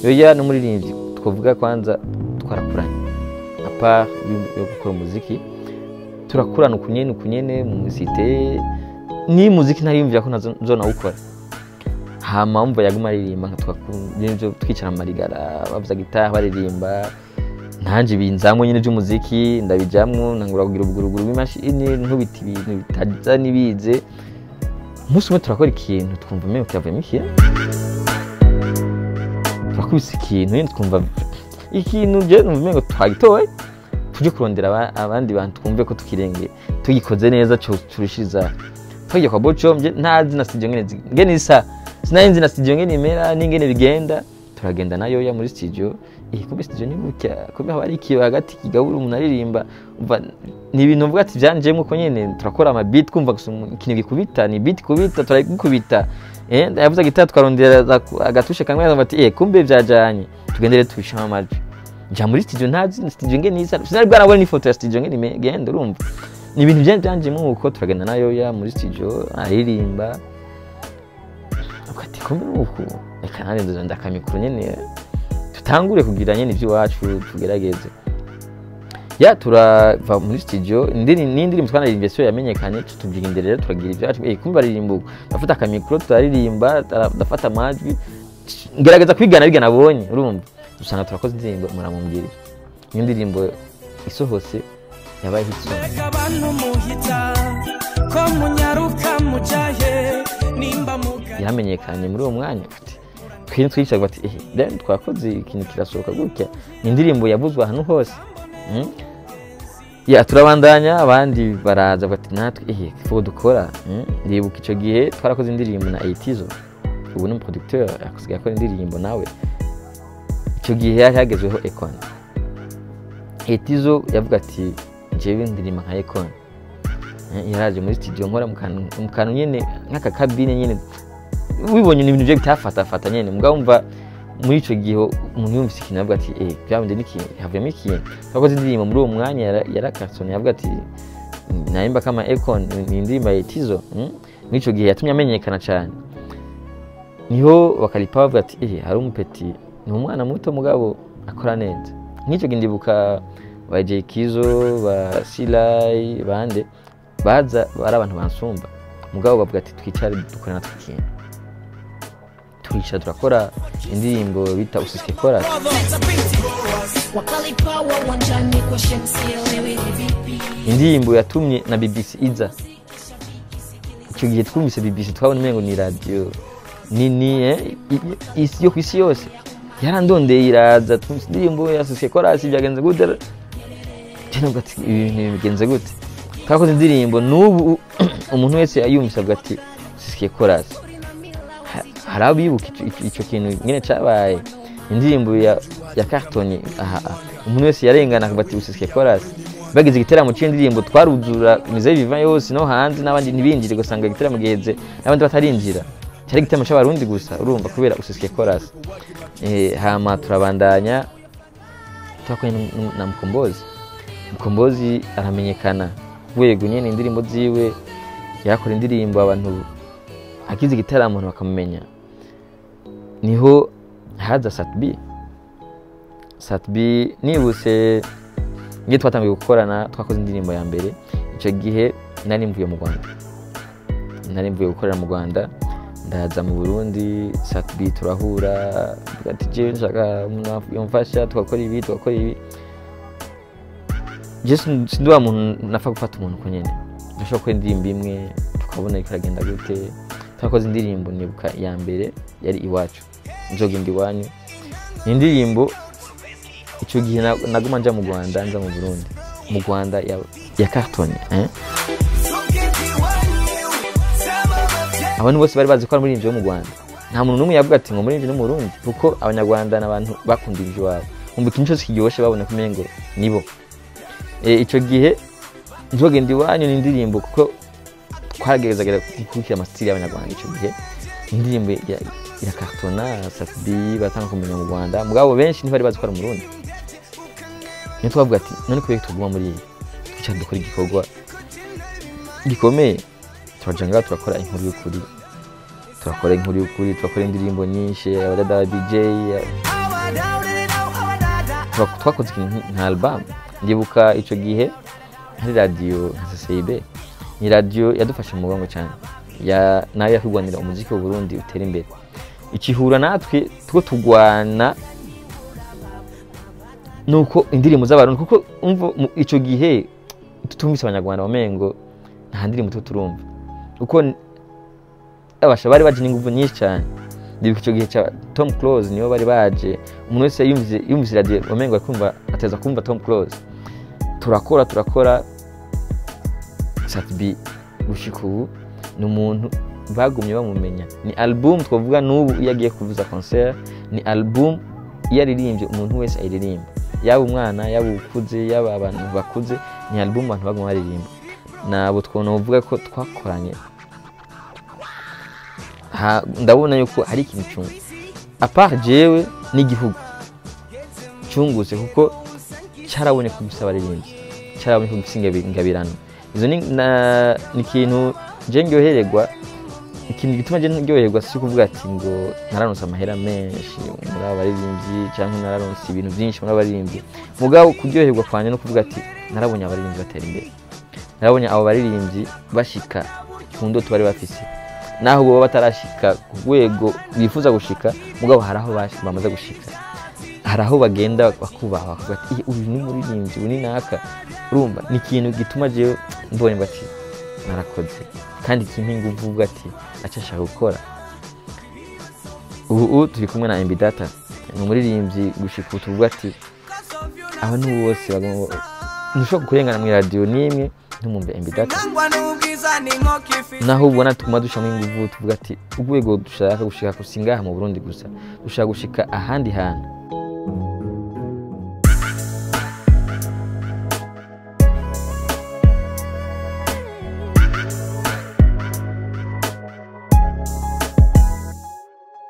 yoya n'umuririmbyi twavuga kwanza twarakuranye apa yo gukora umuziki turakurana ukunyene mu musite ni muziki ntayumvira ko nzona ukora hama umva yaguma aririmba nka twicara mu marigara bavuza gitaha baririmba ntanje binzamwe nyine by'umuziki ndabijamwo ntangura kugira ubuguruguru bw'imashini nkubita ibintu bitaza nibize umunsi umwe turakora ikintu twumva mwe cyavuyemo ikintu turakubise ikintu nyine twumva ikintu je numva ngo twagitoye tuje kurondera abandi bantu twumve ko tukirenge tugikoze neza cyo turushiriza twagiye kwa Bocho ntazi na studio ngene isa sinayinzi na studio ngene imera n'ingene bigenda turagenda nayo ya muri studio kumbe studio ni gutya kumbe haba ari ikiyo hagati kigabura umuntu aririmba umva ni ibintu uvuga ati byanjemo ko nyene turakora ama beat kumva ikintu gikubita ni beat kubita turagikubita yavuze gitatu twarondera agatushe kamwe ati kumbe byajanye tugendere tubishama amajwi nja muri studio ntazi studio ngene isa sinari bwarabona ifoto ya studio ngene igenda urumva ni ibintu byanjemo uko turagenda nayo ya muri studio aririmba ukati kumbe uko reka nari ndakamikuru nyene tutangure kugira nyene iby'iwacu tugerageze ya turava muri studio n'indirimbo twanaririmba cyo yamenyekanye tutubyigindere rero turagira ibyacu kumbe baririmba bafata akamikuru turaririmba ndafata amajwi ngerageza kwigana biga nabonye urumva usanga turakoze indirimbo muramumbwirira indirimbo isohose yabaye hitso yamenyekanye muri uwo mwanya twine twicaga bati then twakoze ikintu kirasohoka gutya indirimbo yavuzwe ahantu hose ya turabandanya abandi baraza bati natwe fo dukora ndibuka ico gihe twarakoze indirimbo na Etizo ubu ni producteur yakusigaye akora indirimbo nawe ico gihe yagezweho Econ Etizo yavuga ati jewe indirimbo nka Econ yaraje muri studio nkora mu kantu nyene nk'aka kabine nyene wibonye ibintu byo bitafata nyene mugabo muri ico gihe umuntu yumvise ikintu avuga ati byabinde niki havuyemo ikintu twakoze indirimbo muri uwo mwanya yarakasone yavuga ati naimba kama Econ ni indirimbo ya Etizo muri ico gihe yatumye amenyekana cyane niho bakalipa bavuga ati hari umupeti ni umwana muto mugabo akora neza nk'icyo gihe ndibuka ba J Kizo ba Silai bande baza bari abantu bansumba mugabo bavuga ati twicare dukorana tukintu twicara turakora indirimbo bita usisike kora indirimbo yatumye na BBC iza icyo gihe twumvise BBC twabona umengo ni radio nini isi yo kwisi yose yarandondeye iraza indirimbo ya usisike kora byagenze gute cyane bwati ibintu bigenze gute twakoze indirimbo n'ubu umuntu wese ayumvise agati usisike kora harabibuka icyo kintu nyine cabaye indirimbo ya carton umuntu wese yarengana akabati usisike chorus bagize igiteramo cy'indirimbo twaruzura mize biva yose no hanze n'abandi ntibinjire gusanga igiteramo giheze n'abandi batarinjira cyari igiteramo cy'abarundi gusa urumva kubera usisike chorus hama turabandanya twakoye na Mukombozi aramenyekana wego nyene indirimbo ziwe yakora indirimbo abantu akize igiteramo bakamumenya niho haza Satbi nibuse ngiye twatangiye gukorana twakoze indirimbo ya mbere ico gihe nari mvuye gukorera mu Rwanda ndaza mu Burundi Satbi turahura ati je nshaka yomfasha twakora ibi sinduwa muntu nafa gufata umuntu ko nyene ndashaka ko indirimbo imwe tukabona ikaragenda gute twakoze indirimbo nibuka ya mbere yari iwacu nzogenda iwanyu indirimbo icyo gihe naguma nja mu Rwanda nza mu Burundi mu Rwanda ya carton abantu bose bari bazi ko ari muri injo mu Rwanda nta muntu numwe yavuga ati ngo muri injo no mu Burundi kuko abanyarwanda n'abantu bakunda injo wabo umva ikintu cyose kiryoshe babona kumengo nibo icyo gihe nzogenda iwanyu n'indirimbo kuko twaragezaga gukurikira amastili y'abanyarwanda icyo gihe indirimbo ya cartona Satbi batanga kumenya mu Rwanda mugabo benshi ntibari bazi ko ari mu Burundi niyo twavuga ati none kubera tuguma muri twicara dukora igikorwa gikomeye turajanga turakora inkuru y'ukuri turakora indirimbo nyinshi abadada DJ twakoze ikintu nka album. Ndibuka ico gihe hari radio nka CCB, ni radio yadufashe mu mugongo cyane nayo yakugwanira umuziki w'u Burundi utera imbere, ikihura natwe two tugwana nuko indirimbo z'abarundi, kuko umva ico gihe tutumvise abanyarwanda bamengo nta ndirimbo turumva, kuko abasha bari baje n'inguvu nyinshi cyane. Ndibuka ico gihe cya Tom Close niyo bari baje, umuntu wese yumvise radio bamengo akumva ateza kumva Tom Close. Turakora Satbi gushika ubu ni umuntu bagumye bamumenya. Ni album twavuga n'ubu yagiye kuvuza concert, ni album yaririmbye umuntu wese ayiririmba, yaba umwana yaba ukuze yaba abantu bakuze, ni album abantu bagumye baririmba. Nabo twonovuga ko twakoranye, ndabona yuko hari ikintu cyumwe apart jewe n'igihugu cyungutse, kuko cyarabonye ko gusaba aririmbi, cyarabonye ko gusinga ingabirano. Izo ni ikintu je ngyohererwa, ikintu gituma je ngyohererwa si kuvuga ati ngo nararonse amahera menshi muri abaririmbyi cyangwa nararonse ibintu byinshi muri abaririmbyi, mugabo kuryoherwa kwanye no kuvuga ati narabonye abaririmbyi batera imbere, narabonye abo baririmbyi bashika ku ndoto bari bafise, naho bo batarashika ku rwego bifuza gushika, mugabo haraho bamaze gushika, haraho bagenda bakubaha bakavuga ati uyu ni muririmbyi uni naka. Urumva ni ikintu gituma je mbonye bati narakoze, kandi kimwe nguvuga ati acashaka gukora. Ubu turi kumwe na MB Data, ni umuririmbyi gushika tuvuga ati abantu bose bagomba ntushobora kurengana mu radio nimwe ntumumbe MB Data, naho ubona tuma dushamo inguvu tuvuga ati urwego dushaka gushika kusingaha mu Burundi gusa, dushaka gushika ahandi hantu.